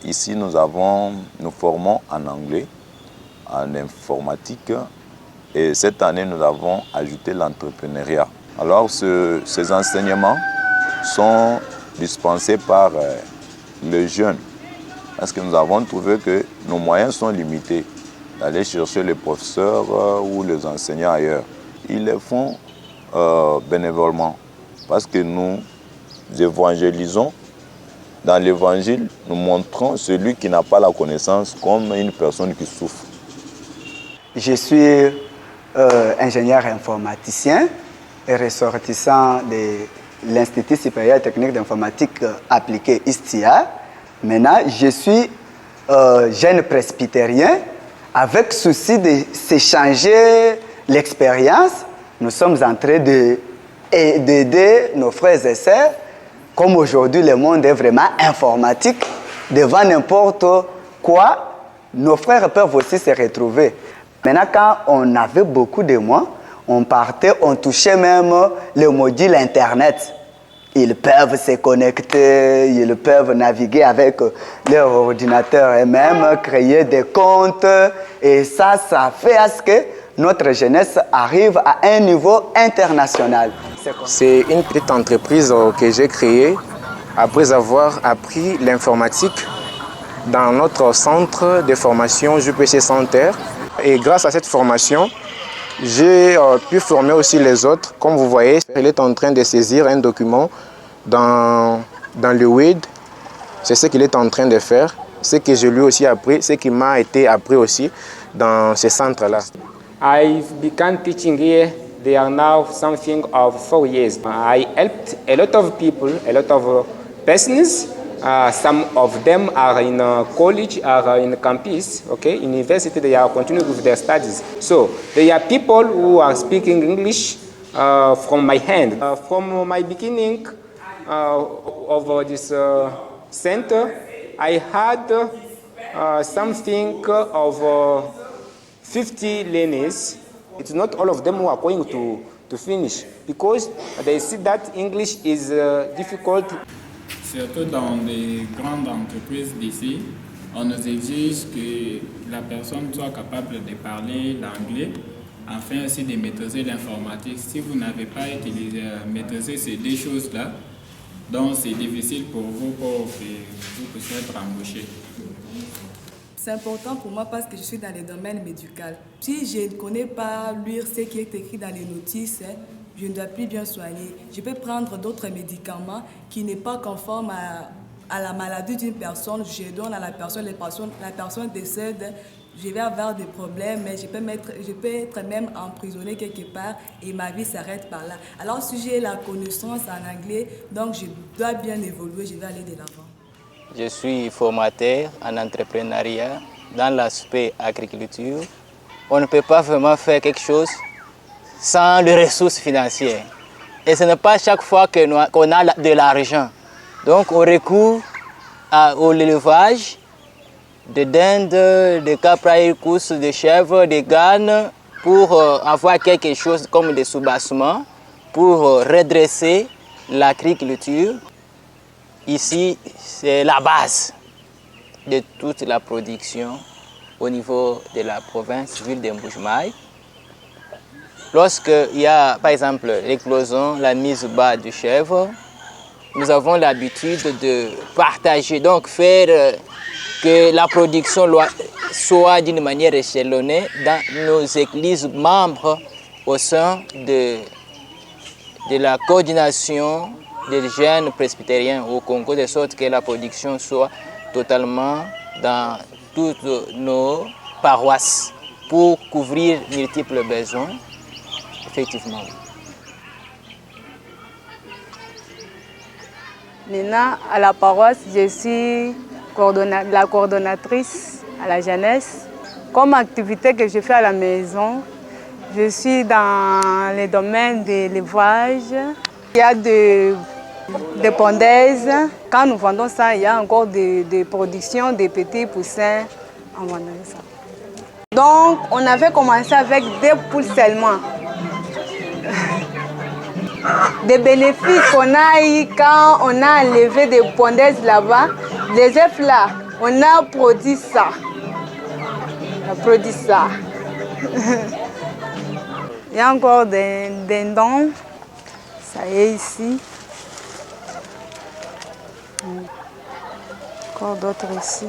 Ici, nous formons en anglais, en informatique, et cette année, nous avons ajouté l'entrepreneuriat. Alors, ces enseignements sont dispensés par les jeunes, parce que nous avons trouvé que nos moyens sont limités d'aller chercher les professeurs ou les enseignants ailleurs. Ils les font bénévolement, parce que nous évangélisons. Dans l'évangile, nous montrons celui qui n'a pas la connaissance comme une personne qui souffre. Je suis ingénieur informaticien et ressortissant de l'Institut supérieur technique d'informatique appliquée ISTIA. Maintenant, je suis jeune presbytérien avec souci de s'échanger l'expérience. Nous sommes en train d'aider nos frères et sœurs. Comme aujourd'hui, le monde est vraiment informatique, devant n'importe quoi, nos frères peuvent aussi se retrouver. Maintenant, quand on avait beaucoup de mois, on partait, on touchait même le module Internet. Ils peuvent se connecter, ils peuvent naviguer avec leur ordinateur et même créer des comptes. Et ça fait à ce que notre jeunesse arrive à un niveau international. C'est une petite entreprise que j'ai créée après avoir appris l'informatique dans notre centre de formation JPC Center. Et grâce à cette formation, j'ai pu former aussi les autres. Comme vous voyez, il est en train de saisir un document dans le Word. C'est ce qu'il est en train de faire. Ce que je lui ai aussi appris, ce qui m'a été appris aussi dans ce centre-là. I've begun teaching here. They are now something of 4 years. I helped a lot of people, a lot of persons. Some of them are in college, are in campus, okay, university. They are continuing with their studies. So there are people who are speaking English from my hand. From my beginning of this center, I had something of 50 learners. It's not all of them who are going to finish because they see that English is difficult. Surtout dans les grandes entreprises d'ici, on nous exige que la personne soit capable de parler l'anglais, afin aussi de maîtriser l'informatique. Si vous n'avez pas maîtrisé ces deux choses-là, donc c'est difficile pour vous que vous puissiez être embauché. C'est important pour moi parce que je suis dans le domaine médical. Si je ne connais pas lire ce qui est écrit dans les notices, je ne dois plus bien soigner. Je peux prendre d'autres médicaments qui n'est pas conformes à la maladie d'une personne. Je donne à la personne décède. Je vais avoir des problèmes, mais je peux être même emprisonné quelque part et ma vie s'arrête par là. Alors si j'ai la connaissance en anglais, donc je dois bien évoluer, je vais aller de l'avant. Je suis formateur en entrepreneuriat dans l'aspect agriculture. On ne peut pas vraiment faire quelque chose sans les ressources financières. Et ce n'est pas chaque fois qu'on a de l'argent. Donc on recourt au l'élevage de dindes, de caprailles, courses, de chèvres, de ganes pour avoir quelque chose comme des soubassements pour redresser l'agriculture. Ici, c'est la base de toute la production au niveau de la province ville de Mbuji-Mayi. Lorsqu'il y a, par exemple, l'éclosion, la mise bas du chèvre, nous avons l'habitude de partager, donc faire que la production soit d'une manière échelonnée dans nos églises membres au sein de la coordination des jeunes presbytériens au Congo, de sorte que la production soit totalement dans toutes nos paroisses pour couvrir multiples besoins. Effectivement. Maintenant, à la paroisse, je suis la coordonnatrice à la jeunesse. Comme activité que je fais à la maison, je suis dans le domaine de l'élevage. Il y a des pondaises. Quand nous vendons ça, il y a encore des productions de petits poussins en vendant ça. Donc, on avait commencé avec 2 poules seulement. Des bénéfices qu'on a eu quand on a enlevé des pondaises là-bas, les œufs là, On a produit ça. On a produit ça. Il y a encore des dents. Ça y est ici. Encore d'autres ici.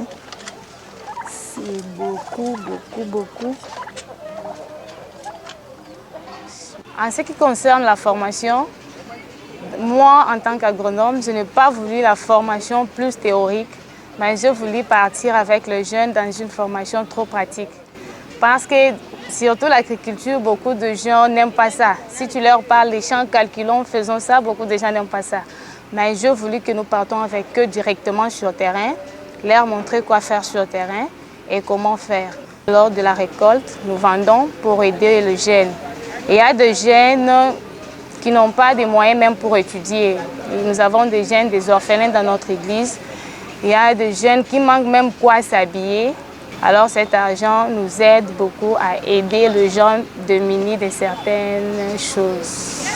C'est beaucoup, beaucoup, beaucoup. En ce qui concerne la formation, moi, en tant qu'agronome, je n'ai pas voulu la formation plus théorique, mais j'ai voulu partir avec les jeunes dans une formation trop pratique. Parce que, surtout l'agriculture, beaucoup de gens n'aiment pas ça. Si tu leur parles des champs, calculons, faisons ça, beaucoup de gens n'aiment pas ça. Mais j'ai voulu que nous partons avec eux directement sur le terrain, leur montrer quoi faire sur le terrain et comment faire. Lors de la récolte, nous vendons pour aider les jeunes. Il y a des jeunes qui n'ont pas de moyens même pour étudier. Nous avons des jeunes, des orphelins dans notre église. Il y a des jeunes qui manquent même quoi s'habiller. Alors cet argent nous aide beaucoup à aider les gens démunis de certaines choses.